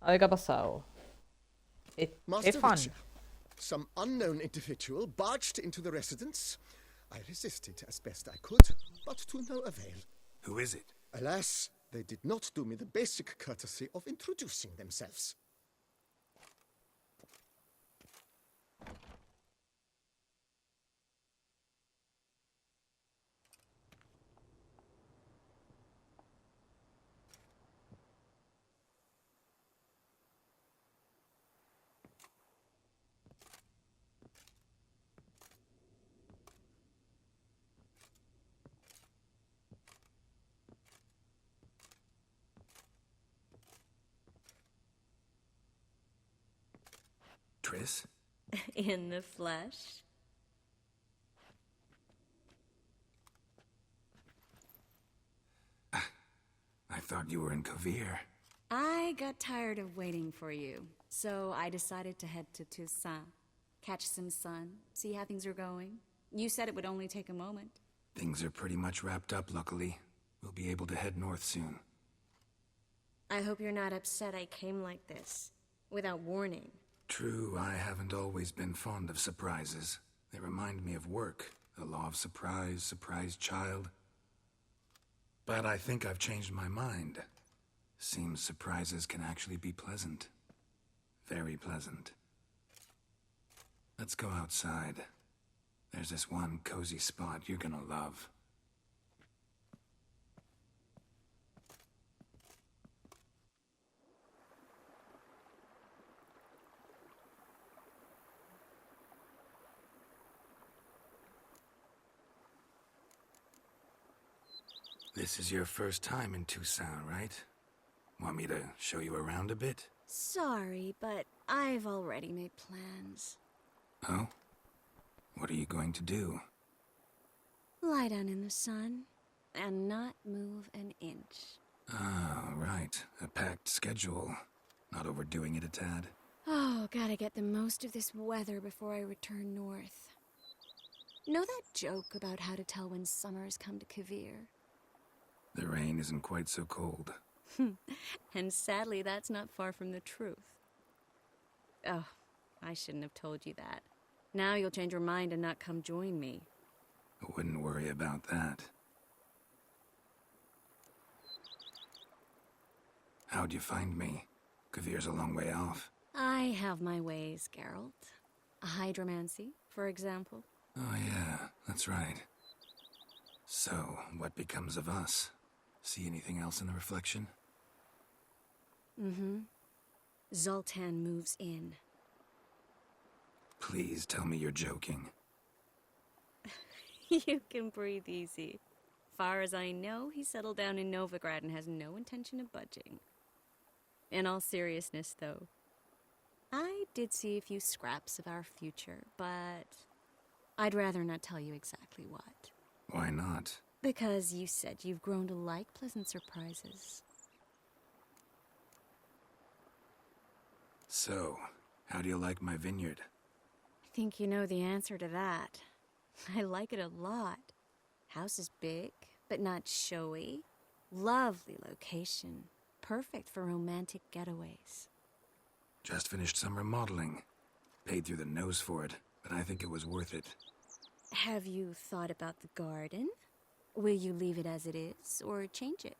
A ver qué ha pasado. Master Stefan. Richard, some unknown individual barged into the residence. I resisted as best I could, but to no avail. Who is it? Alas, they did not do me the basic courtesy of introducing themselves. Triss? In the flesh? I thought you were in Kavir. I got tired of waiting for you, so I decided to head to Toussaint. Catch some sun, see how things are going. You said it would only take a moment. Things are pretty much wrapped up, luckily. We'll be able to head north soon. I hope you're not upset I came like this, without warning. True, I haven't always been fond of surprises. They remind me of work, the law of surprise, surprise child. But I think I've changed my mind. Seems surprises can actually be pleasant. Very pleasant. Let's go outside. There's this one cozy spot you're gonna love. This is your first time in Toussaint, right? Want me to show you around a bit? Sorry, but I've already made plans. Oh? What are you going to do? Lie down in the sun, and not move an inch. Ah, right. A packed schedule. Not overdoing it a tad. Oh, gotta get the most of this weather before I return north. Know that joke about how to tell when summer's come to Kavir? The rain isn't quite so cold. And sadly, that's not far from the truth. Oh, I shouldn't have told you that. Now you'll change your mind and not come join me. I wouldn't worry about that. How'd you find me? Kavir's a long way off. I have my ways, Geralt. Hydromancy, for example. Oh yeah, that's right. So, what becomes of us? See anything else in the reflection? Mm-hmm. Zoltan moves in. Please tell me you're joking. You can breathe easy. Far as I know, he settled down in Novigrad and has no intention of budging. In all seriousness, though, I did see a few scraps of our future, but I'd rather not tell you exactly what. Why not? Because you said you've grown to like pleasant surprises. So, how do you like my vineyard? I think you know the answer to that. I like it a lot. House is big, but not showy. Lovely location. Perfect for romantic getaways. Just finished some remodeling. Paid through the nose for it, but I think it was worth it. Have you thought about the garden? Will you leave it as it is, or change it?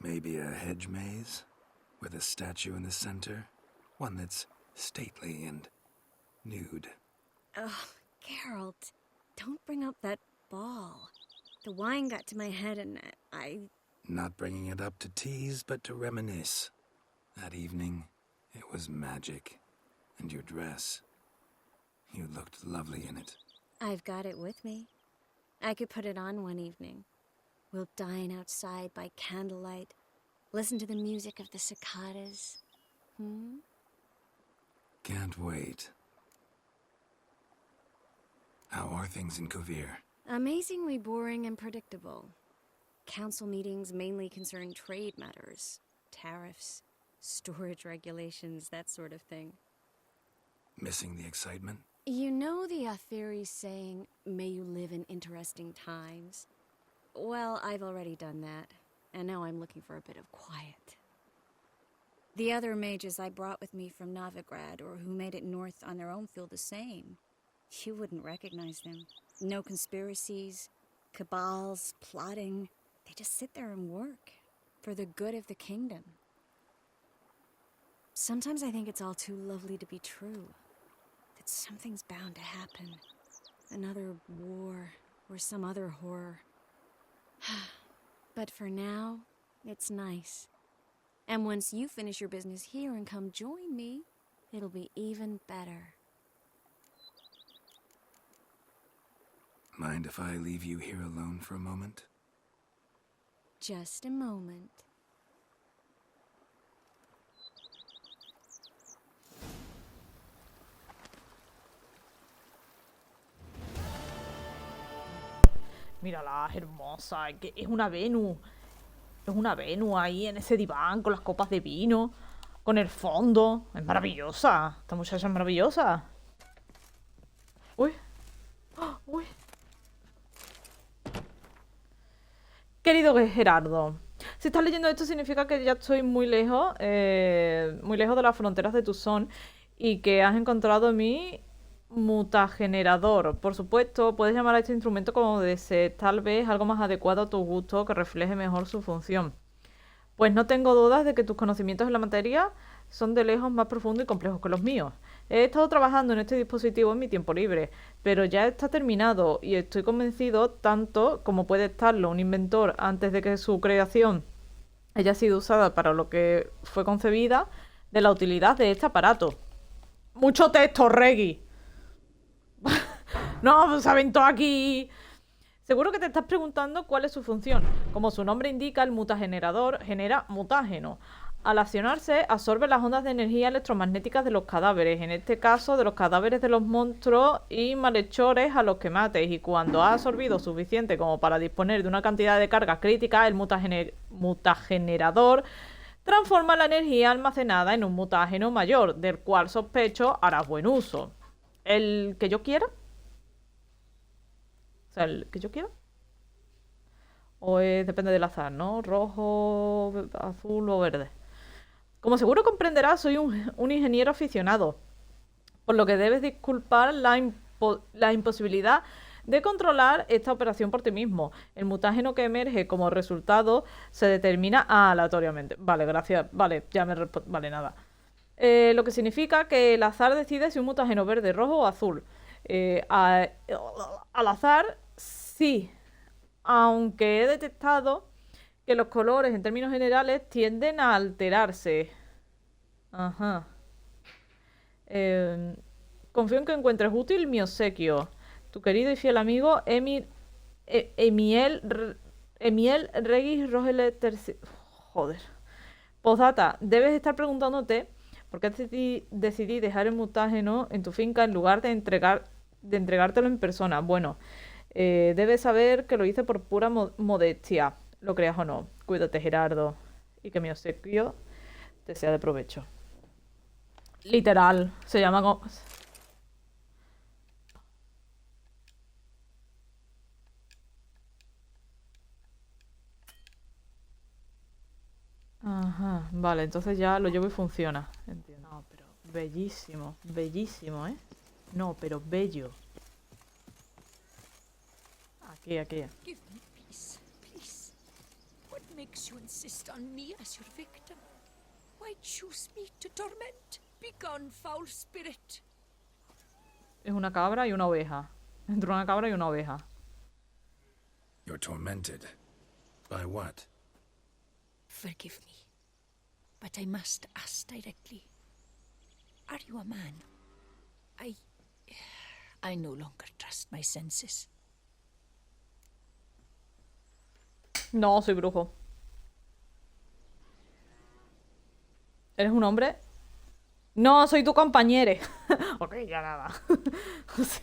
Maybe a hedge maze? With a statue in the center? One that's stately and nude. Oh, Geralt, don't bring up that ball. The wine got to my head and I... Not bringing it up to tease, but to reminisce. That evening, it was magic. And your dress. You looked lovely in it. I've got it with me. I could put it on one evening. We'll dine outside by candlelight, listen to the music of the cicadas. Can't wait. How are things in Kavir? Amazingly boring and predictable. Council meetings mainly concern trade matters, tariffs, storage regulations, that sort of thing. Missing the excitement? You know the Athiri saying, may you live in interesting times? Well, I've already done that. and now I'm looking for a bit of quiet. The other mages I brought with me from Novigrad or who made it north on their own feel the same. You wouldn't recognize them. No conspiracies, cabals, plotting. They just sit there and work for the good of the kingdom. Sometimes I think it's all too lovely to be true. That something's bound to happen. Another war or some other horror. But for now, it's nice. And once you finish your business here and come join me, it'll be even better. Mind if I leave you here alone for a moment? Just a moment. Mírala, hermosa. Es una Venus. Es una Venus ahí en ese diván con las copas de vino. Con el fondo. Es maravillosa. Esta muchacha es maravillosa. Uy. ¡Oh! Uy. Querido Gerardo, si estás leyendo esto significa que ya estoy muy lejos de las fronteras de tu son y que has encontrado mi mutagenerador. Por supuesto, puedes llamar a este instrumento como desees, tal vez algo más adecuado a tu gusto que refleje mejor su función. Pues no tengo dudas de que tus conocimientos en la materia son de lejos más profundos y complejos que los míos. He estado trabajando en este dispositivo en mi tiempo libre, pero ya está terminado y estoy convencido, tanto como puede estarlo un inventor antes de que su creación haya sido usada para lo que fue concebida, de la utilidad de este aparato. Mucho texto, Reggie. No, se aventó aquí. Seguro que te estás preguntando cuál es su función. Como su nombre indica, el mutagenerador genera mutágeno. Al accionarse, absorbe las ondas de energía electromagnéticas de los cadáveres, en este caso de los cadáveres de los monstruos y malhechores a los que mates, y cuando ha absorbido suficiente como para disponer de una cantidad de carga crítica, el mutagenerador transforma la energía almacenada en un mutágeno mayor, del cual sospecho harás buen uso. ¿El que yo quiera? O sea, ¿el que yo quiera? O depende del azar, ¿no? Rojo, azul o verde. Como seguro comprenderás, soy un ingeniero aficionado, por lo que debes disculpar la imposibilidad de controlar esta operación por ti mismo. El mutágeno que emerge como resultado se determina aleatoriamente. Vale, gracias. Vale, ya me respondo. Vale, nada. Lo que significa que el azar decide si un mutágeno verde, rojo o azul. Al azar, sí. Aunque he detectado que los colores, en términos generales, tienden a alterarse. Ajá. Confío en que encuentres útil mi obsequio. Tu querido y fiel amigo Emiel Regis Rogele III. Joder. Postdata, debes estar preguntándote por qué decidí dejar el mutágeno en tu finca en lugar de entregártelo en persona. Bueno, debes saber que lo hice por pura modestia, lo creas o no. Cuídate, Gerardo, y que mi obsequio te sea de provecho. Literal, se llama como... Ajá, vale, entonces ya lo llevo y funciona. Entiendo. No, pero bellísimo, bellísimo, ¿eh? No, pero bello. Aquí. Give me peace, please. What makes you insist on me as your victim? Why choose me to torment? Begone, foul spirit. Es una cabra y una oveja. Entre una cabra y una oveja. You're tormented. By what? Forgive me, but I must ask directly. Are you a man? I no longer trust my senses. No, soy brujo. ¿Eres un hombre? No, soy tu compañero. Ok, ya nada. Sí.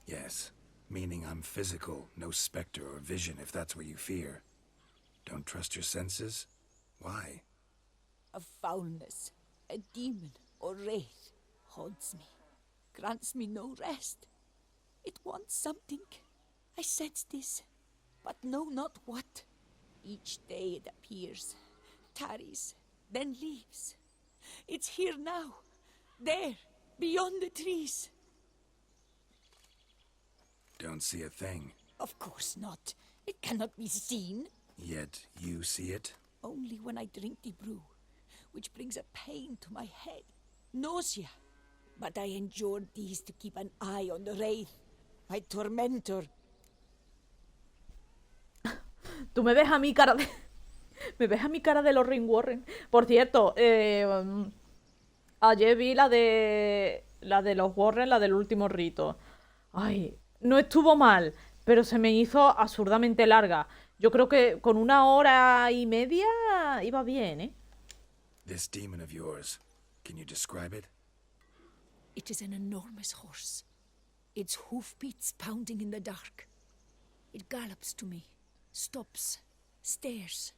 Yes, meaning I'm physical, no specter or vision if that's what you fear. Don't trust your senses? Why? A foulness, a demon or wraith haunts me, grants me no rest. It wants something. I sense this, but know not what. Each day it appears, tarries, then leaves. It's here now, there, beyond the trees. Don't see a thing. Of course not. It cannot be seen. Yet you see it? Only when I drink the brew, which brings a pain to my head, nausea. But I endured these to keep an eye on the wraith, my tormentor. Tú me ves a mi cara de... me ves a mi cara de los Ring Warren. Por cierto, ayer vi la de... la de los Warren, la del último rito. Ay, no estuvo mal, pero se me hizo absurdamente larga. Yo creo que con 1 hora y media iba bien, ¿eh? This demon of yours, can you describe it? It is an enormous horse, its hoofbeats pounding in the dark. It gallops to me, stops, stares,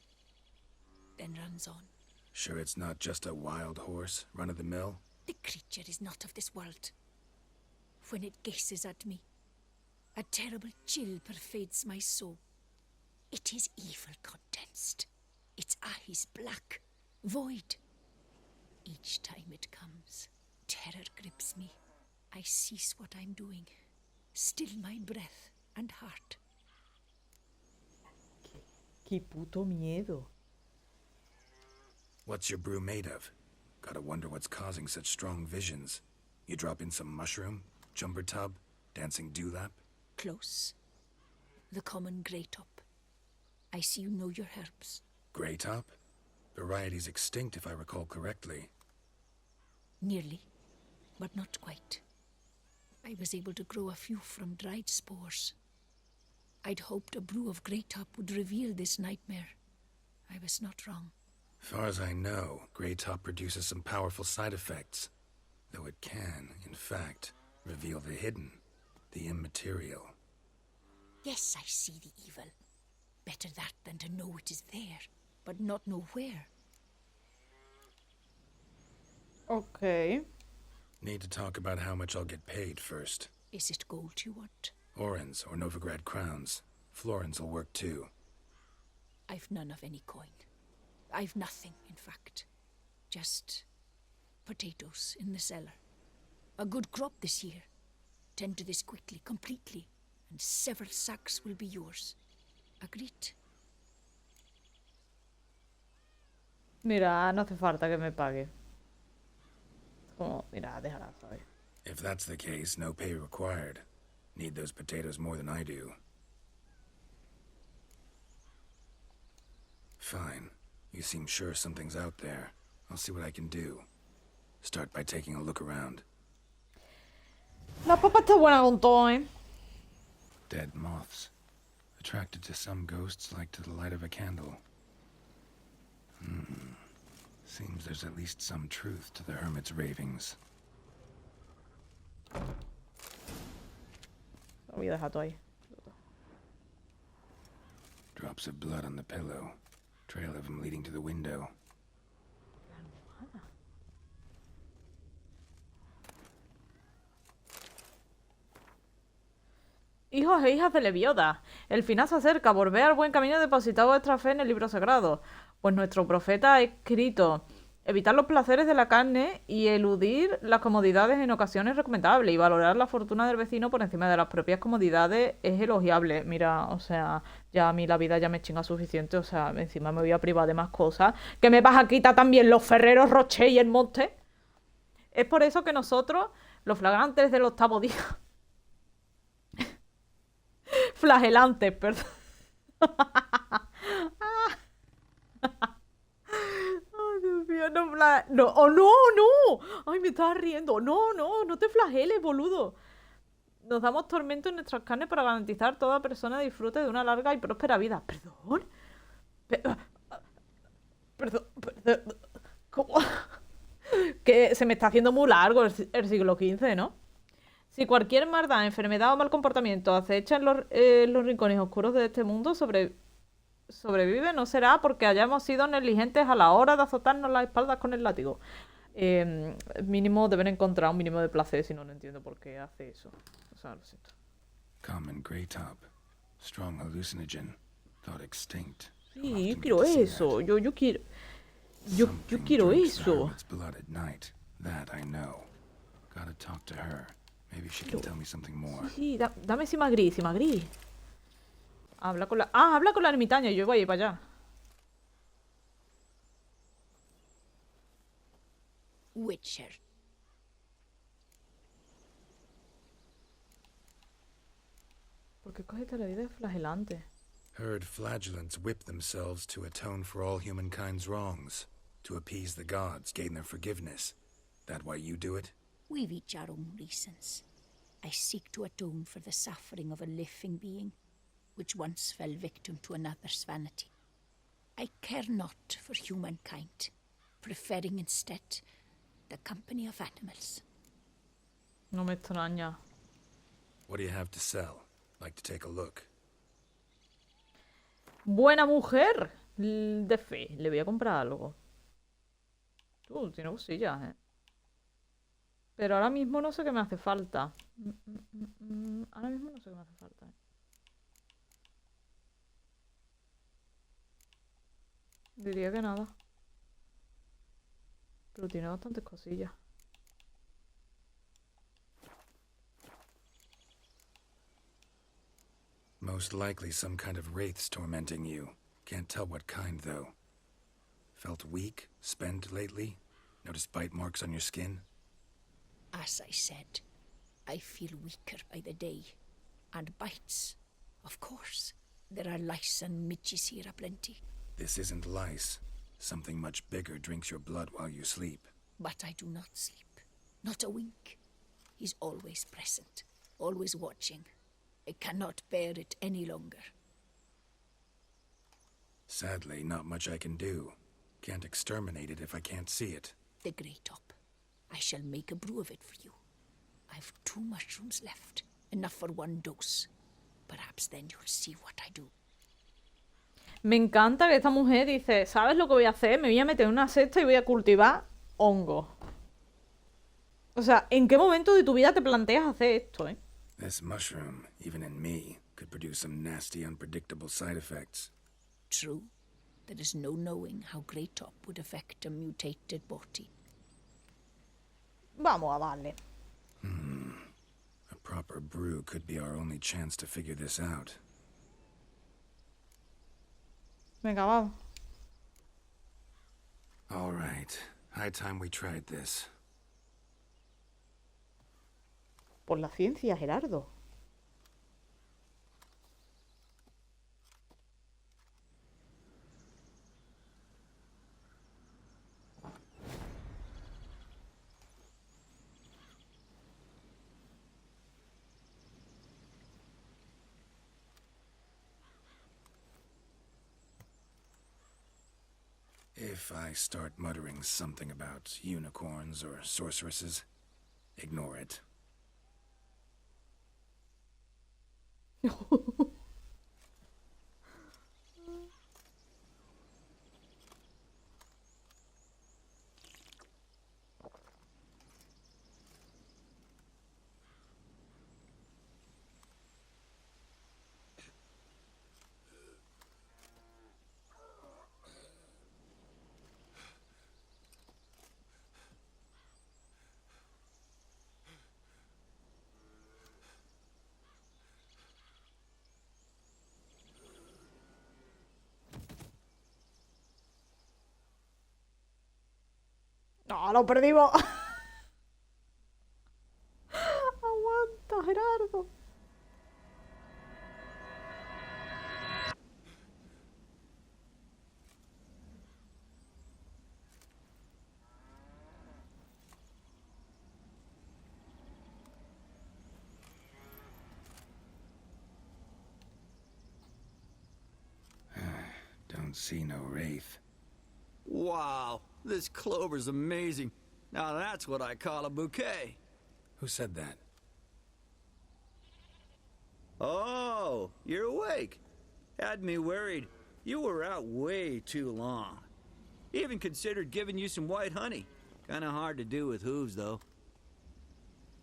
then runs on. Sure it's not just a wild horse, run-of-the-mill? The creature is not of this world. When it gazes at me, a terrible chill pervades my soul. It is evil condensed, its eyes black, void. Each time it comes, terror grips me. I cease what I'm doing, still my breath and heart. Qué puto miedo. What's your brew made of? Gotta wonder what's causing such strong visions. You drop in some mushroom, jumper tub, dancing dewlap? Close. The common grey top. I see you know your herbs. Grey top? Variety's extinct if I recall correctly. Nearly, but not quite. I was able to grow a few from dried spores. I'd hoped a brew of grey top would reveal this nightmare. I was not wrong. Far as I know, grey top produces some powerful side effects. Though it can, in fact, reveal the hidden, the immaterial. Yes, I see the evil. Better that than to know it is there, but not know where. Ok. Need to talk about how much I'll get paid first. Is it gold you want? Orens or Novigrad crowns. Florins will work too. I've none of any coin. I've nothing, in fact. Just potatoes in the cellar. A good crop this year. Tend to this quickly, completely, and several sacks will be yours. Agreed? Mira, no hace falta que me pague. Como, mira, déjala, ¿sabes? If that's the case, no pay required. Need those potatoes more than I do. Fine. You seem sure something's out there. I'll see what I can do. Start by taking a look around. La papa está buena con todo, ¿eh? Dead moths. Attracted to some ghosts like to the light of a candle. Seems there's at least some truth to the hermit's ravings. Lo voy a dejar todo ahí. Drops of blood on the pillow. Trail of him leading to the window. Hijos e hijas de Levioda, el final se acerca, volved al buen camino y depositad vuestra fe en el libro sagrado. Pues nuestro profeta ha escrito, evitar los placeres de la carne y eludir las comodidades en ocasiones es recomendable, y valorar la fortuna del vecino por encima de las propias comodidades es elogiable. Mira, o sea, ya a mí la vida ya me chinga suficiente, o sea, encima me voy a privar de más cosas. ¿Que me vas a quitar también los Ferreros Rocher y el Monte? Es por eso que nosotros, los flagrantes del octavo día... Flagelantes, perdón. Ay, Dios mío, no, no, oh, no, no. Ay, me estaba riendo. No, no, no te flageles, boludo. Nos damos tormento en nuestras carnes para garantizar toda persona disfrute de una larga y próspera vida. ¿Perdón? Perdón. ¿Cómo? Que se me está haciendo muy largo el siglo XV, ¿no? Si cualquier maldad, enfermedad o mal comportamiento acecha en los rincones oscuros de este mundo sobrevive, no será porque hayamos sido negligentes a la hora de azotarnos las espaldas con el látigo. Mínimo deben encontrar un mínimo de placer, si no, no entiendo por qué hace eso. O sea, lo siento. Common grey top. Strong hallucinogen. Thought extinct. Sí, yo quiero eso. Yo quiero. Yo Something quiero drinks eso. laaargos blood at night. That I know. Gotta talk to her. Maybe she can tell me something more. Sí, dame Simagri, Simagri. Habla con la. Ah, habla con la ermitaña. Yo voy a ir para allá. Witcher. ¿Por qué cogiste la vida de flagelante? Heard flagellants whip themselves to atone for all humankind's wrongs. To appease the gods, gain their forgiveness. That why you do it? We've each our own reasons. I seek to atone for the suffering of a living being, which once fell victim to another's vanity. I care not for humankind, preferring instead the company of animals. No me extraña. What do you have to sell? Like to take a look. Buena mujer de fe. Le voy a comprar algo. Tiene cosillas, Pero ahora mismo no sé qué me hace falta. Ahora mismo no sé qué me hace falta, Diría que nada. Pero tiene bastantes cosillas. Most likely some kind of wraiths tormenting you. Can't tell what kind, though. Felt weak, spent lately? Noticed bite marks on your skin? As I said, I feel weaker by the day. And bites, of course. There are lice and midges here aplenty. This isn't lice. Something much bigger drinks your blood while you sleep. But I do not sleep. Not a wink. He's always present, always watching. I cannot bear it any longer. Sadly, not much I can do. Can't exterminate it if I can't see it. The grey top. I shall make a brew of it for you. I've 2 mushrooms left, enough for 1 dose. Perhaps then you'll see what I do. Me encanta que esta mujer dice, ¿sabes lo que voy a hacer? Me voy a meter en una cesta y voy a cultivar hongo. O sea, ¿en qué momento de tu vida te planteas hacer esto, This mushroom, even in me, could produce some nasty, unpredictable side effects. True, there is no knowing how grey top would affect a mutated body. Vamos a darle. A proper brew could be our only chance to figure this out. Venga, vamos. All right. High time we tried this. Por la ciencia, Gerardo. If I start muttering something about unicorns or sorceresses, ignore it. No, lo perdimos. Aguanta, Gerardo. Don't see no wraith. Wow, this clover's amazing. Now that's what I call a bouquet. Who said that? Oh, you're awake. Had me worried. You were out way too long. Even considered giving you some white honey. Kinda hard to do with hooves, though.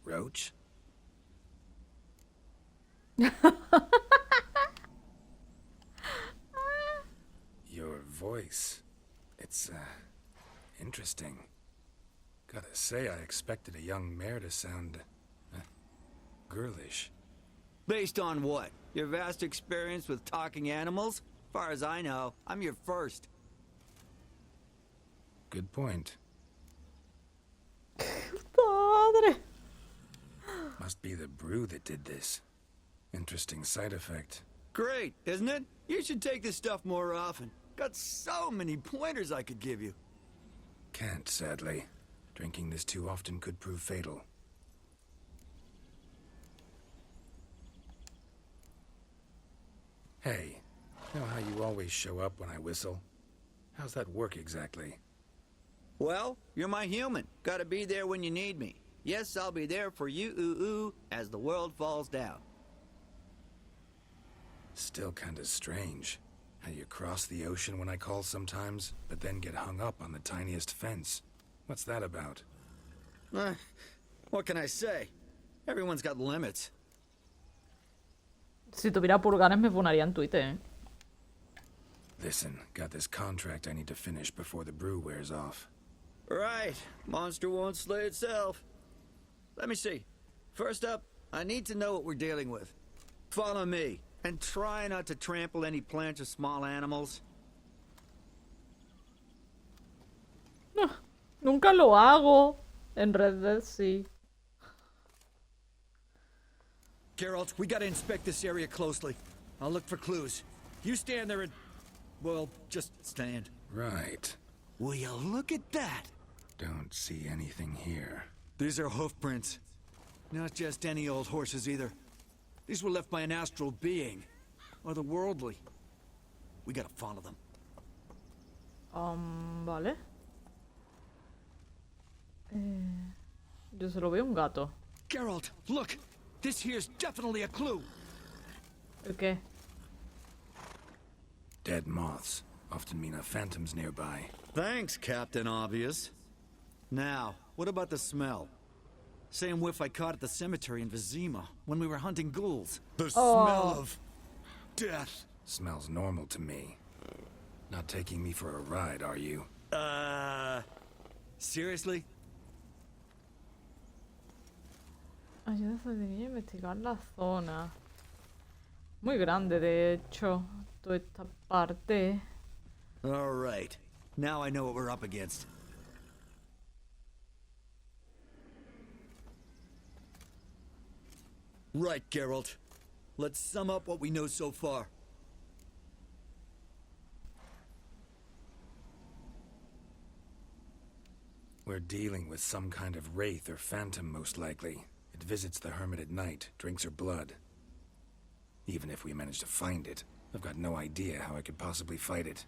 Roach? voice. It's, interesting. Gotta say, I expected a young mare to sound, girlish. Based on what? Your vast experience with talking animals? Far as I know, I'm your first. Good point. Padre. Must be the brew that did this. Interesting side effect. Great, isn't it? You should take this stuff more often. Got so many pointers I could give you. Can't, sadly. Drinking this too often could prove fatal. Hey, you know how you always show up when I whistle? How's that work exactly? Well, you're my human. Gotta be there when you need me. Yes, I'll be there for you, ooh, as the world falls down. Still kinda strange. How you cross the ocean when I call sometimes, but then get hung up on the tiniest fence. What's that about? What can I say? Everyone's got limits. Si tuviera pulgares me funaría en Twitter, ¿eh? Listen, got this contract I need to finish before the brew wears off. Right. Monster won't slay itself. Let me see. First up, I need to know what we're dealing with. Follow me, and try not to trample any plants or small animals. No, nunca lo hago. En Red Dead sí. Geralt, we gotta inspect this area closely. I'll look for clues. You stand there and... well, just stand. Right. Will you look at that? Don't see anything here. These are hoof prints. Not just any old horses either. These were left by an astral being. Otherworldly. We gotta follow them. Vale. Yo solo veo un gato. Geralt, look! This here's definitely a clue. ¿El qué? Dead moths often mean a phantom's nearby. Thanks, Captain Obvious. Now, what about the smell? Same whiff I caught at the cemetery in Vizima when we were hunting ghouls. The smell of... death. Smells normal to me. Not taking me for a ride, are you? Seriously? Ayuda a investigar la zona. Muy grande, de hecho, toda esta parte. All right. Now I know what we're up against. Right, Geralt. Let's sum up what we know so far. We're dealing with some kind of wraith or phantom, most likely. It visits the hermit at night, drinks her blood. Even if we manage to find it, I've got no idea how I could possibly fight it.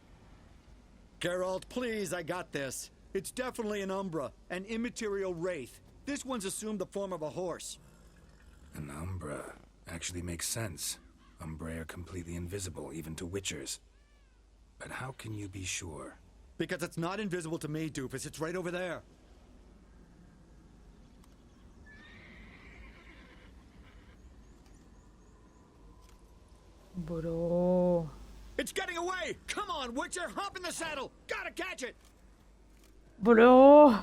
Geralt, please, I got this. It's definitely an Umbra, an immaterial wraith. This one's assumed the form of a horse. An Umbra actually makes sense. Umbrae are completely invisible, even to witchers. But how can you be sure? Because it's not invisible to me, doofus. It's right over there. Bro. It's getting away! Come on, Witcher! Hop in the saddle! Gotta catch it! Bro.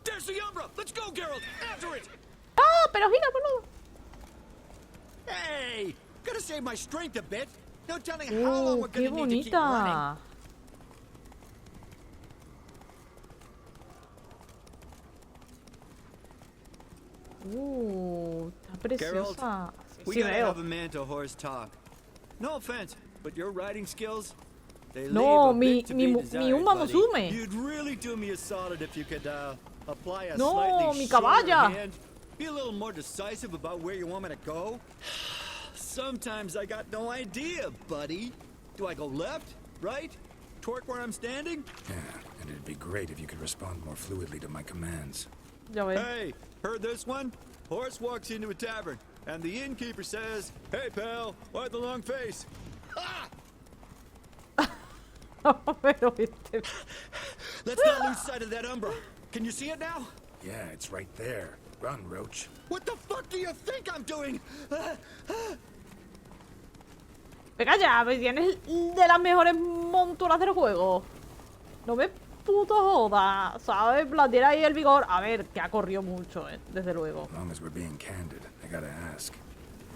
There's the Umbra! Let's go, Geralt! After it! ¡Ah! Pero gira, boludo. Hey! Gotta save my strength a bit. No telling how long we're Qué gonna need to keep running. bonita. Está preciosa. We Sí, gotta veo. have a man to horse talk. No offense, but your riding skills, they No, leave a mi bit to be desired, Uma buddy. Musume. You'd really do me a solid if you could apply a No, slightly mi shorter caballa. hand. Be a little more decisive about where you want me to go. Sometimes I got no idea, buddy. Do I go left, right, torque where I'm standing? Yeah, and it'd be great if you could respond more fluidly to my commands. Ya ves. Hey, heard this one? Horse walks into a tavern, and the innkeeper says, "Hey, pal, why the long face?" Ah! Pero este... Let's not lose sight of that Umbra. Can you see it now? Yeah, it's right there. Run, Roach. What the fuck do you think I'm doing? Venga ya, pues tienes de las mejores monturas del juego. No me puto joda, ¿sabes? En plan, tiene ahí el vigor. A ver, que ha corrido mucho, desde luego. As long as we're being candid, I gotta ask.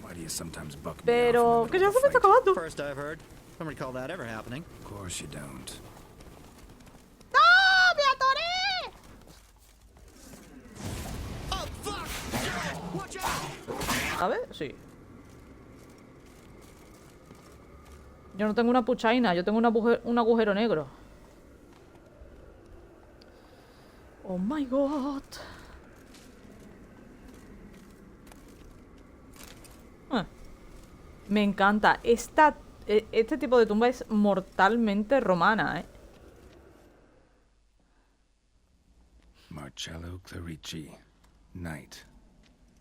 Why do you sometimes buck me Pero, off que in the ya middle se me of a está fight? acabando. First I've heard. Don't recall that ever happening. Of course you don't. ¡No! ¡Me atoré! Oh, fuck! Watch out! ¿Sabes? Sí. Yo no tengo una puchaina, yo tengo un agujero negro. Oh my god. Me encanta. Este tipo de tumba es mortalmente romana, ¿eh? Marcello Clerici, knight.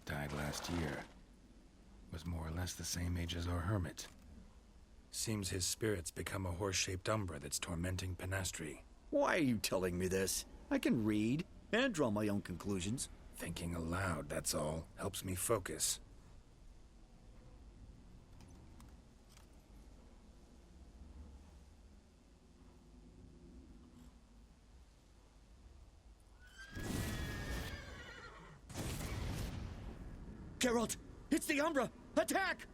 Died last year. Was more or less the same age as our hermit. Seems his spirit's become a horse-shaped umbra that's tormenting Penastri. Why are you telling me this? I can read and draw my own conclusions. Thinking aloud, that's all. Helps me focus. Geralt, it's the Umbra! Attack!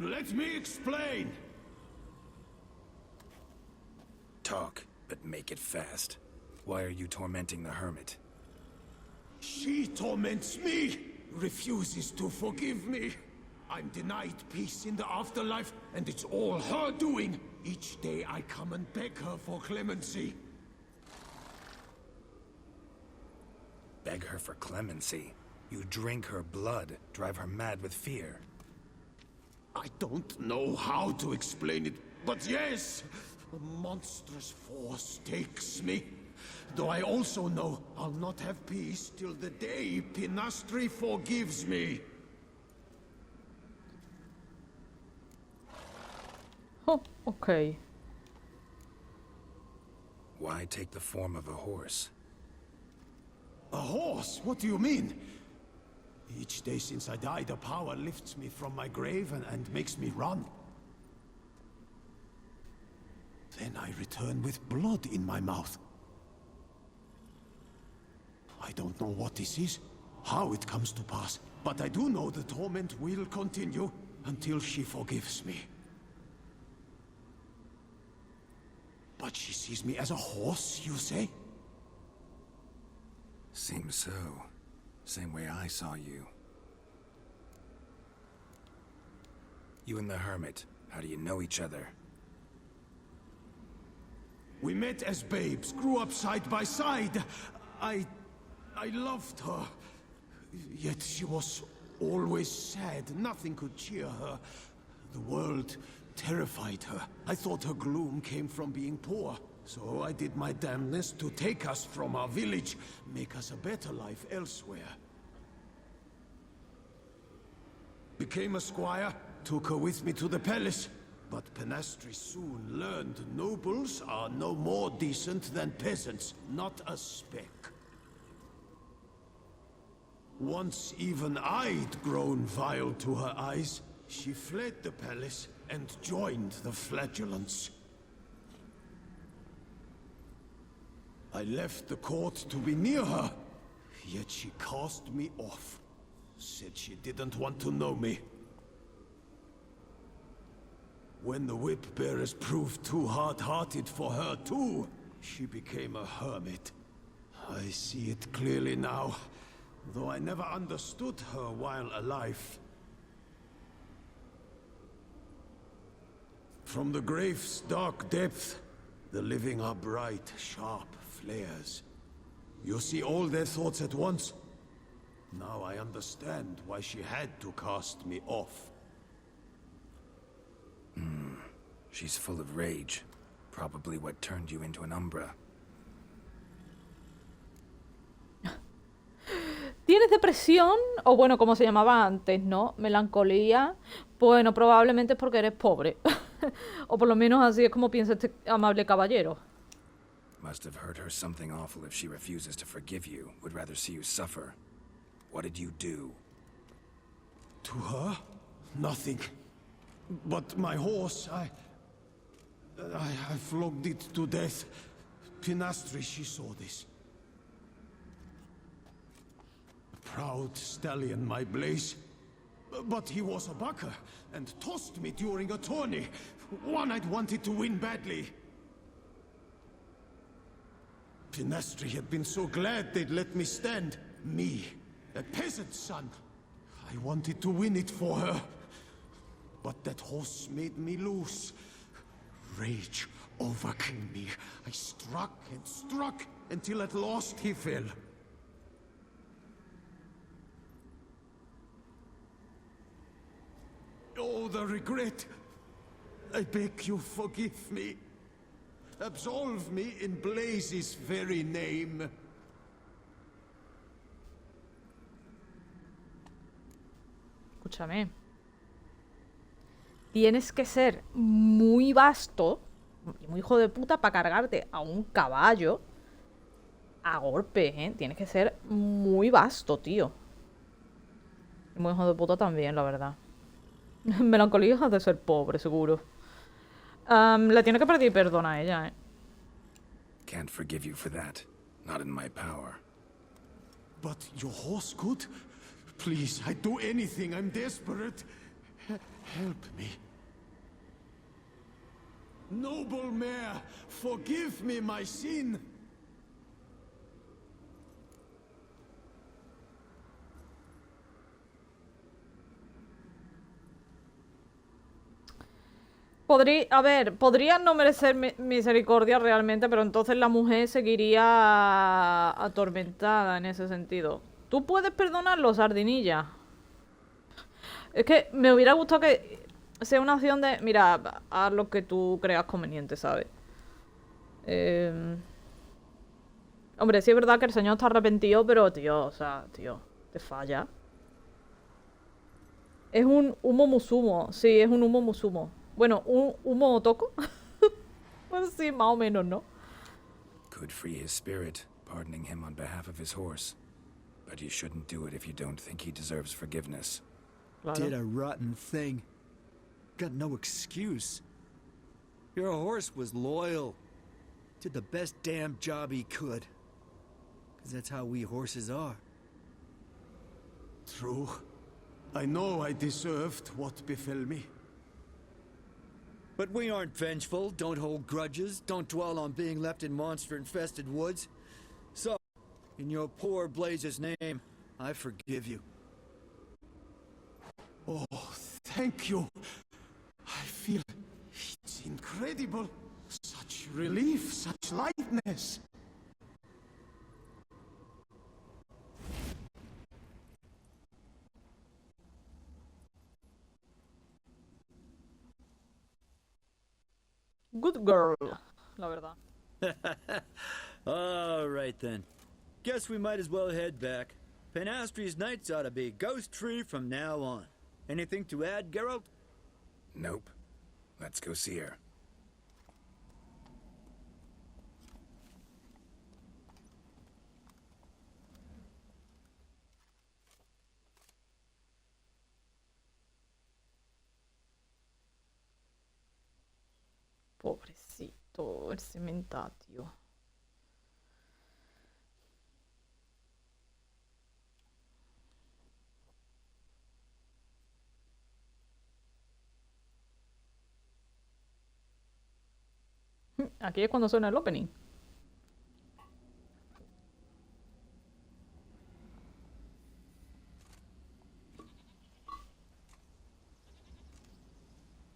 Let me explain. Talk, but make it fast. Why are you tormenting the hermit? She torments me, refuses to forgive me. I'm denied peace in the afterlife, and it's all her doing. Each day I come and beg her for clemency. Beg her for clemency. You drink her blood, drive her mad with fear. I don't know how to explain it, but yes, a monstrous force takes me. Though I also know I'll not have peace till the day Pinastri forgives me. Oh, okay. Why take the form of a horse? A horse? What do you mean? Each day since I died, a power lifts me from my grave and makes me run. Then I return with blood in my mouth. I don't know what this is, how it comes to pass, but I do know the torment will continue until she forgives me. But she sees me as a horse, you say? Seems so. Same way I saw you. You and the hermit, how do you know each other? We met as babes, grew up side by side. I loved her. Yet she was always sad. Nothing could cheer her. The world terrified her. I thought her gloom came from being poor. So I did my damnedest to take us from our village, make us a better life elsewhere. Became a squire, took her with me to the palace. But Penastri soon learned nobles are no more decent than peasants, not a speck. Once even I'd grown vile to her eyes, she fled the palace and joined the flagellants. I left the court to be near her, yet she cast me off. Said she didn't want to know me. When the whip bearers proved too hard-hearted for her too, she became a hermit. I see it clearly now, though I never understood her while alive. From the grave's dark depth, the living are bright, sharp flares. You see all their thoughts at once. Now I understand why she had to cast me off. She's full of rage. Probably what turned you into an umbra. ¿Tienes depresión? O bueno, como se llamaba antes, ¿no? Melancolía. Bueno, probablemente es porque eres pobre. O por lo menos así es como piensa este amable caballero. Must have hurt her something awful if she refuses to forgive you. Would rather see you suffer. What did you do? To her? Nothing. But my horse, I flogged it to death. Pinastri, she saw this. A proud stallion, my Blaze. But he was a bucker, and tossed me during a tourney. One I'd wanted to win badly. Pinastri had been so glad they'd let me stand. Me, a peasant's son. I wanted to win it for her. But that horse made me lose. Rage overcame me. I struck and struck until at last he fell. Oh, the regret. I beg you, forgive me. Absolve me in Blaze's very name. Escúchame. Tienes que ser muy vasto y muy hijo de puta para cargarte a un caballo a golpes, ¿eh? Tienes que ser muy vasto, tío. Y muy hijo de puta también, la verdad. Melancolía de ser pobre, seguro. Le tiene que pedir perdón a ella, ¿eh? Can't forgive you for that. Not in my power. But your horse could? Please, I'd do anything. I'm desperate. Help me. Noble mare, forgive me my sin. A ver, podría no merecer misericordia realmente, pero entonces la mujer seguiría atormentada en ese sentido. ¿Tú puedes perdonarlo, Sardinilla? Es que me hubiera gustado que sea una opción de, mira, haz lo que tú creas conveniente, ¿sabes? Hombre, sí es verdad que el señor está arrepentido, pero, tío, o sea, tío, te falla. Es un humo musumo, sí, es un humo musumo. Bueno, un humo toco. Pues sí, más o menos, ¿no? Could free his spirit, pardoning him on behalf of his horse. But you shouldn't do it if you don't think he deserves forgiveness. Claro. Did a rotten thing. Got no excuse. Your horse was loyal. Did the best damn job he could. 'Cause that's how we horses are. True. I know I deserved what befell me. But we aren't vengeful, don't hold grudges, don't dwell on being left in monster-infested woods. So, in your poor Blaze's name, I forgive you. Oh, thank you. I feel it's incredible. Such relief, such lightness. Good girl, la verdad. All right then. Guess we might as well head back. Penastri's nights ought to be ghost-free from now on. Anything to add, Geralt? Nope. Let's go see her. Pobrecito, el cementatio. Aquí es cuando suena el opening.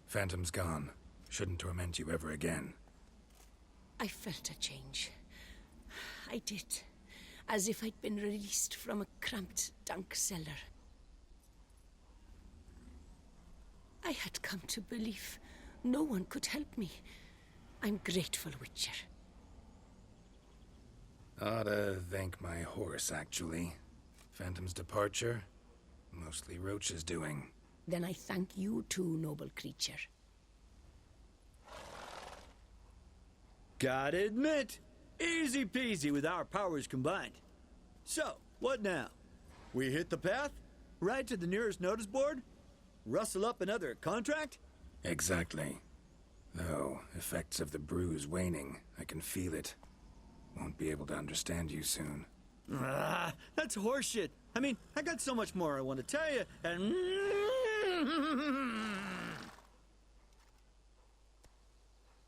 Phantom's gone. Shouldn't torment you ever again. I felt a change. I did. As if I'd been released from a cramped, dank cellar. I had come to believe no one could help me. I'm grateful, Witcher. Ought to thank my horse, actually. Phantom's departure, mostly Roach's doing. Then I thank you too, noble creature. Gotta admit, easy peasy with our powers combined. So, what now? We hit the path? Right to the nearest notice board? Rustle up another contract? Exactly. Though, effects of the bruise waning. I can feel it. Won't be able to understand you soon. That's horseshit. I mean, I got so much more I want to tell you, and...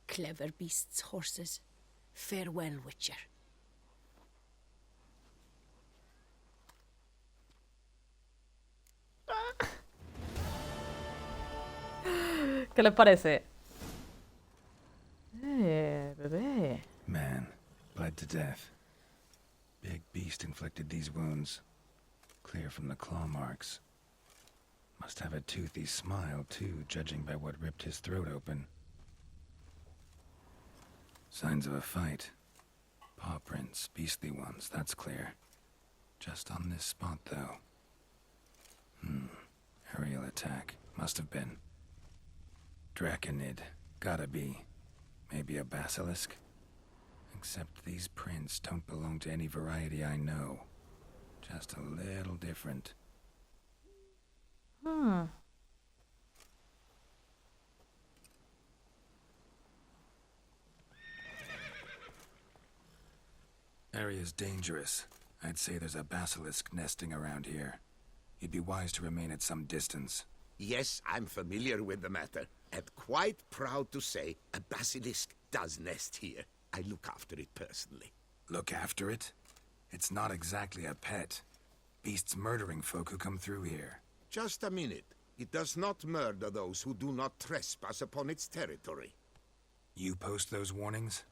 Clever beasts, horses. Farewell, Witcher. ¿Qué les parece? Bebé. Man, bled to death. Big beast inflicted these wounds. Clear from the claw marks. Must have a toothy smile, too, judging by what ripped his throat open. Signs of a fight. Paw prints, beastly ones, that's clear. Just on this spot, though. Aerial attack. Must have been. Draconid. Gotta be. Maybe a basilisk? Except these prints don't belong to any variety I know. Just a little different. Area's dangerous. I'd say there's a basilisk nesting around here. You'd be wise to remain at some distance. Yes, I'm familiar with the matter, and quite proud to say a basilisk does nest here. I look after it personally. Look after it? It's not exactly a pet. Beasts murdering folk who come through here. Just a minute. It does not murder those who do not trespass upon its territory. You post those warnings?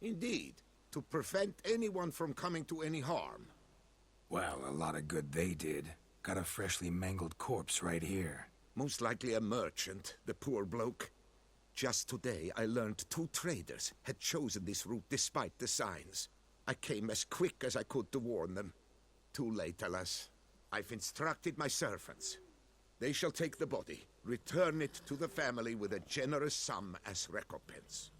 Indeed, to prevent anyone from coming to any harm. Well, a lot of good they did. Got a freshly mangled corpse right here. Most likely a merchant, the poor bloke. Just today I learned 2 traders had chosen this route despite the signs. I came as quick as I could to warn them. Too late, alas. I've instructed my servants. They shall take the body, return it to the family with a generous sum as recompense.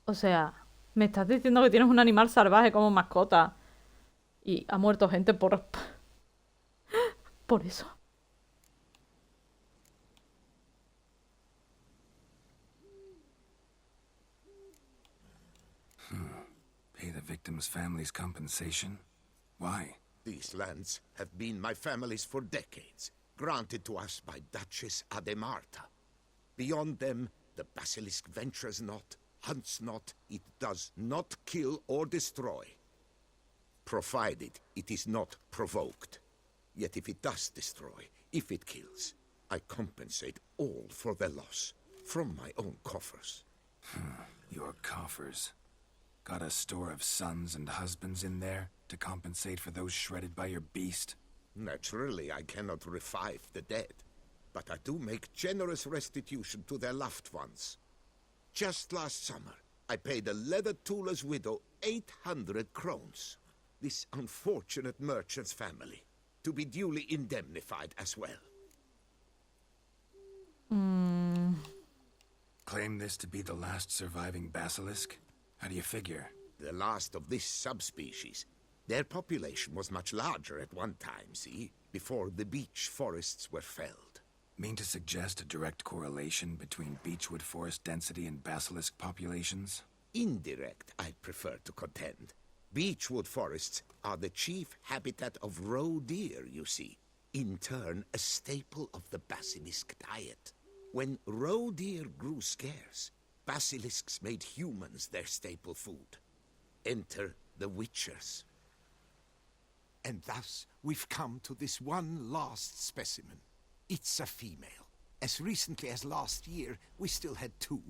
O sea, me estás diciendo que tienes un animal salvaje como mascota y ha muerto gente por eso. Pay the victim's family's compensation? Why? These lands have been my family's for decades, granted to us by Duchess Ademarta. Beyond them, the basilisk ventures not, hunts not, it does not kill or destroy. Provided it is not provoked. Yet if it does destroy, if it kills, I compensate all for their loss, from my own coffers. Your coffers. Got a store of sons and husbands in there to compensate for those shredded by your beast? Naturally, I cannot revive the dead, but I do make generous restitution to their loved ones. Just last summer, I paid a leather tooler's widow 800 crowns. This unfortunate merchant's family, to be duly indemnified as well. Claim this to be the last surviving basilisk? How do you figure? The last of this subspecies. Their population was much larger at one time, see? Before the beech forests were felled. Mean to suggest a direct correlation between beechwood forest density and basilisk populations? Indirect, I prefer to contend. Beechwood forests are the chief habitat of roe deer, you see. In turn, a staple of the basilisk diet. When roe deer grew scarce, basilisks made humans their staple food. Enter the witchers. And thus, we've come to this one last specimen. It's a female. As recently as last year, we still had 2.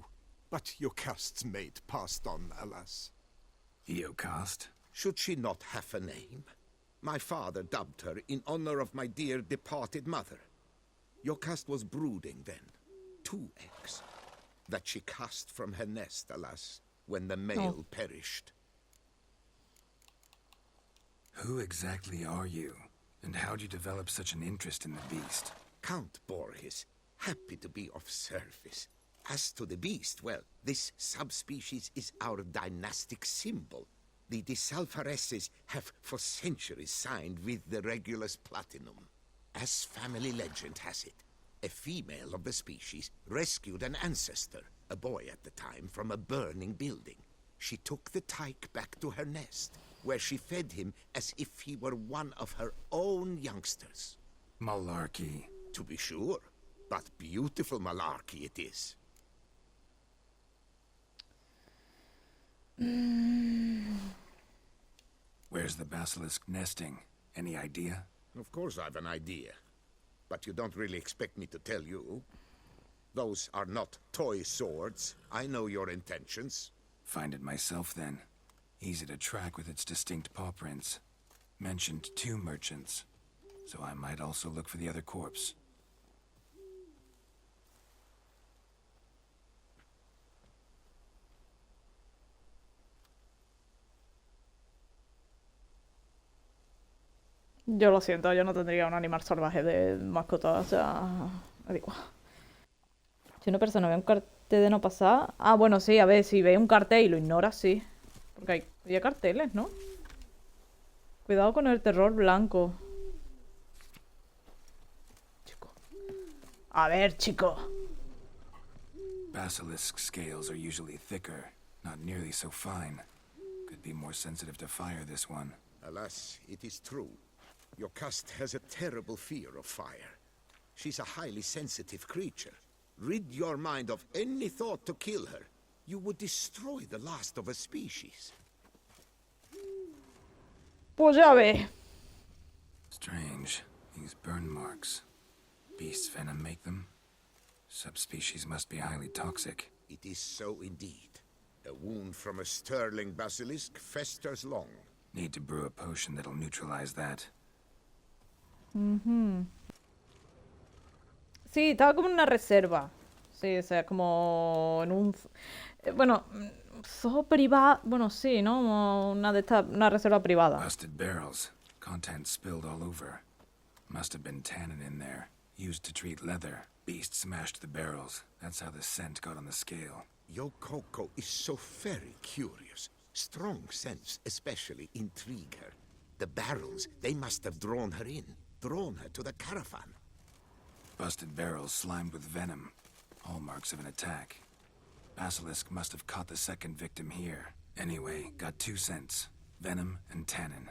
But Jocast's mate passed on, alas. Eocost? Should she not have a name? My father dubbed her in honor of my dear departed mother. Jocast was brooding then. 2 eggs. That she cast from her nest, alas, when the male perished. Who exactly are you? And how'd you develop such an interest in the beast? Count Borges, happy to be of service. As to the beast, well, this subspecies is our dynastic symbol. The Disalfareses have for centuries signed with the Regulus Platinum. As family legend has it, a female of the species rescued an ancestor, a boy at the time, from a burning building. She took the tyke back to her nest, where she fed him as if he were one of her own youngsters. Malarkey. To be sure, but beautiful malarkey it is. Where's the basilisk nesting? Any idea? Of course I've an idea, but you don't really expect me to tell you. Those are not toy swords. I know your intentions. Find it myself then. Easy to track with its distinct paw prints. Mentioned 2 merchants, so I might also look for the other corpse. Yo lo siento, yo no tendría un animal salvaje de mascota, o sea, me da igual. Si una persona ve un cartel de no pasar... Ah, bueno, sí, a ver, si ve un cartel y lo ignora, sí. Porque hay carteles, ¿no? Cuidado con el terror blanco. Chico. A ver, chico. Basilisk scales are usually thicker, not nearly so fine. Could be more sensitive to fire, this one. Alas, it is true. Your cast has a terrible fear of fire. She's a highly sensitive creature. Rid your mind of any thought to kill her. You would destroy the last of a species. Pues ya ve. Strange. These burn marks. Beast's venom make them? Subspecies must be highly toxic. It is so indeed. A wound from a sterling basilisk festers long. Need to brew a potion that'll neutralize that. Sí, estaba como en una reserva. Sí, o sea, como en un... Bueno, zoo privado... Bueno, sí, ¿no? Como una de estas... Una reserva privada. Busted barrels. Contents spilled all over. Must have been tannin in there. Used to treat leather. Beast smashed the barrels. That's how the scent got on the scale. Yokoko is so very curious. Strong scents especially intrigue her. The barrels, they must have drawn her in. Drawn her to the caravan. Busted barrels slimed with venom. Hallmarks of an attack. Basilisk must have caught the second victim here. Anyway, got 2 scents. Venom and tannin.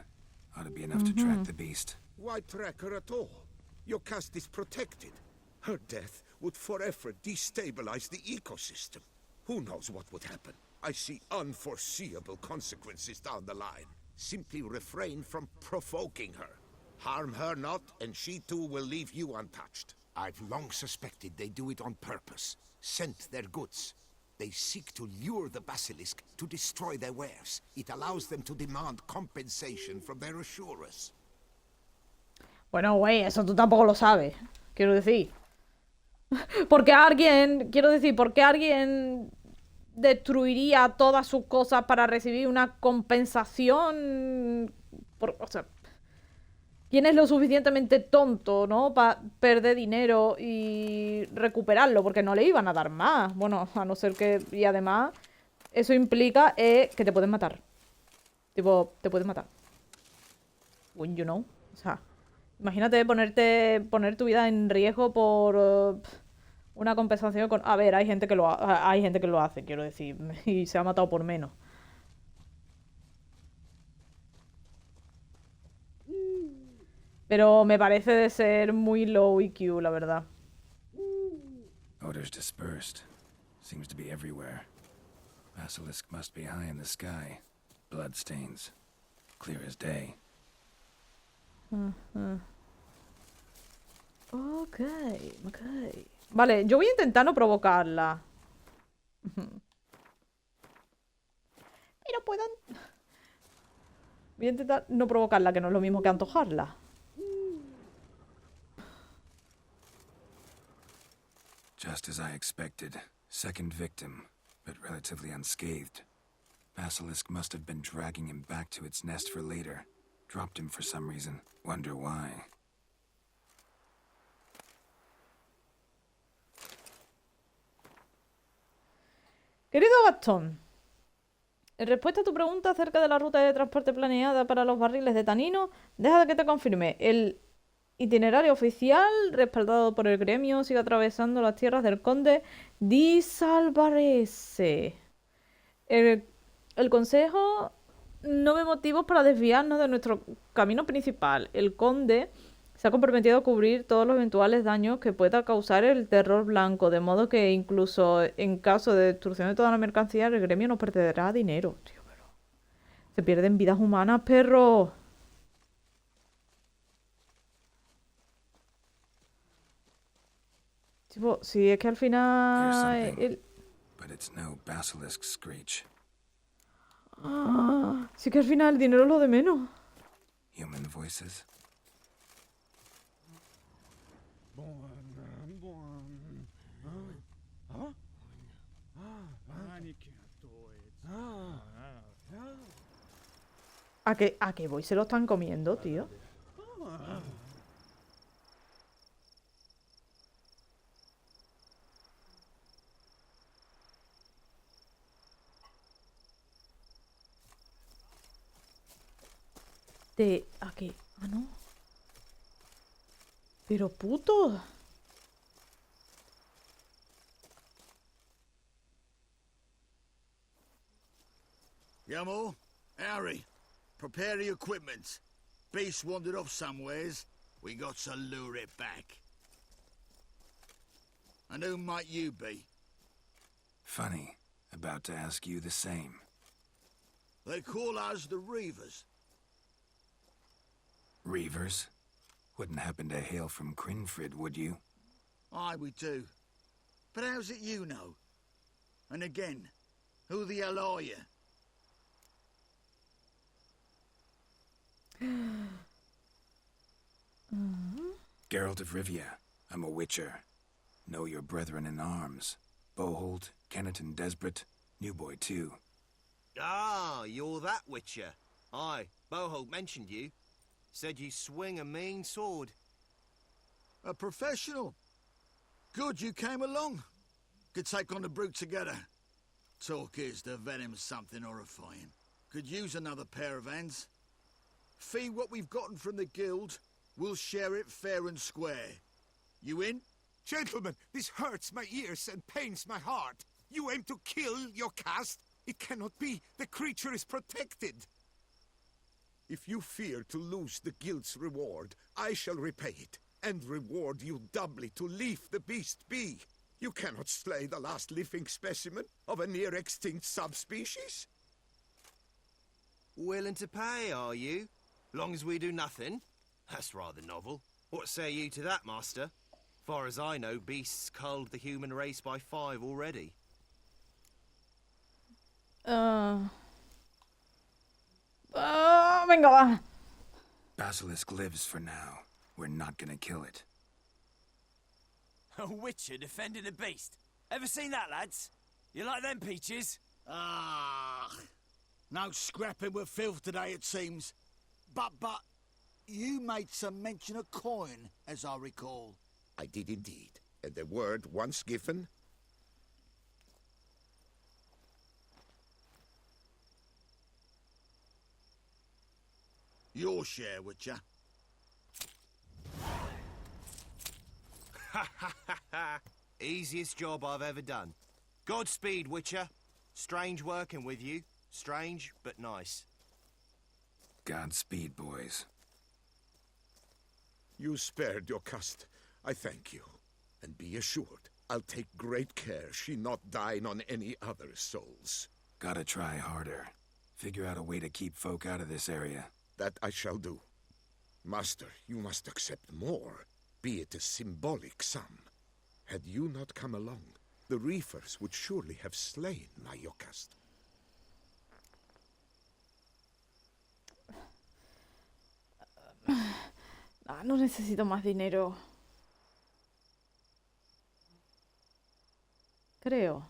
Ought to be enough to track the beast. Why track her at all? Your caste is protected. Her death would forever destabilize the ecosystem. Who knows what would happen? I see unforeseeable consequences down the line. Simply refrain from provoking her. Harm her not, and she too will leave you untouched. I've long suspected they do it on purpose. Scent their goods. They seek to lure the basilisk to destroy their wares. It allows them to demand compensation from their assurers. Bueno, güey, eso tú tampoco lo sabes. Quiero decir. Porque alguien... Quiero decir, ¿por qué alguien destruiría todas sus cosas para recibir una compensación? O sea... ¿Quién es lo suficientemente tonto, no? Para perder dinero y recuperarlo, porque no le iban a dar más. Bueno, a no ser que... Y además, eso implica que te pueden matar. Tipo, te pueden matar. When you know. O sea, imagínate poner tu vida en riesgo por una compensación con... A ver, hay gente que lo hace, quiero decir. Y se ha matado por menos. Pero me parece de ser muy low EQ, la verdad. Odors dispersed. Seems to be everywhere. Basilisk must be high in the sky. Bloodstains. Clear as day. Ok. Vale, yo voy a intentar no provocarla. Pero puedo... Voy a intentar no provocarla, que no es lo mismo que antojarla. Just as I expected. Second victim, but relatively unscathed. Basilisk must have been dragging him back to its nest for later. Dropped him for some reason. Wonder why. Querido Gastón, En respuesta a tu pregunta acerca de la ruta de transporte planeada para los barriles de tanino, deja que te confirme. El itinerario oficial, respaldado por el gremio, sigue atravesando las tierras del conde di Salvarese. El consejo no ve motivos para desviarnos de nuestro camino principal. El conde se ha comprometido a cubrir todos los eventuales daños que pueda causar el terror blanco, de modo que incluso en caso de destrucción de toda la mercancía, el gremio nos perderá dinero. Tío, pero se pierden vidas humanas, perro. Tipo, si es que al Here's final... something, but it's no basilisk screech. Si es que al final el dinero es lo de menos. Human voices. ¿A qué voy? Se lo están comiendo, tío. ¿A qué? Ah, no. Pero puto. Yamo, Harry, prepare the equipment. Beast wandered off somewheres. We got to lure it back. And who might you be? Funny. About to ask you the same. They call us the Reavers. Reavers? Wouldn't happen to hail from Crinfrid, would you? Aye, we do. But how's it you know? And again, who the hell are you? Geralt of Rivia. I'm a witcher. Know your brethren in arms. Boholt, Kenneton Desbret, New Boy too. Ah, you're that witcher. Aye, Boholt mentioned you. Said you swing a mean sword. A professional. Good you came along. Could take on the brute together. Talk is, the venom's something horrifying. Could use another pair of hands. Fee what we've gotten from the guild. We'll share it fair and square. You in? Gentlemen, this hurts my ears and pains my heart. You aim to kill your caste? It cannot be. The creature is protected. If you fear to lose the guild's reward, I shall repay it, and reward you doubly to leave the beast be. You cannot slay the last living specimen of a near-extinct subspecies. Willing to pay, are you? Long as we do nothing? That's rather novel. What say you to that, master? Far as I know, beasts culled the human race by 5 already. Venga, va. Basilisk lives for now. We're not gonna kill it. A witcher defending a beast. Ever seen that, lads? You like them peaches? Ah, no scrapping with filth today, it seems. But, you made some mention of coin, as I recall. I did indeed, and the word once given... Your share, Witcher. Ha ha ha ha! Easiest job I've ever done. Godspeed, Witcher. Strange working with you. Strange, but nice. Godspeed, boys. You spared your cust. I thank you. And be assured, I'll take great care she not dine on any other souls. Gotta try harder. Figure out a way to keep folk out of this area. That I shall do. Master, you must accept more, be it a symbolic sum. Had you not come along, the reefers would surely have slain my Yocast. No necesito más dinero. Creo.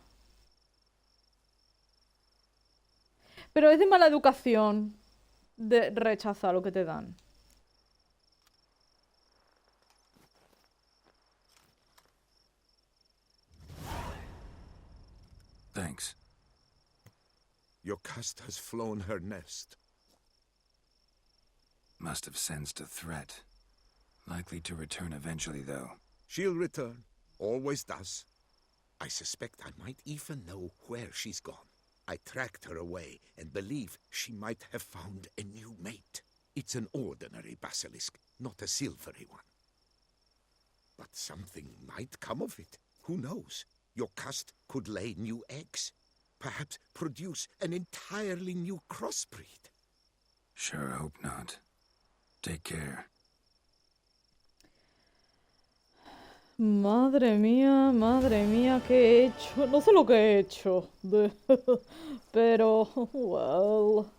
Pero es de mala educación de rechazar lo que te dan. Thanks. Your cast has flown her nest. Must have sensed a threat. Likely to return eventually, though. She'll return. Always does. I suspect I might even know where she's gone. I tracked her away and believe she might have found a new mate. It's an ordinary basilisk, not a silvery one. But something might come of it. Who knows? Your cast could lay new eggs. Perhaps produce an entirely new crossbreed. Sure hope not. Take care. Madre mía, ¿qué he hecho? No sé lo que he hecho. Pero, well...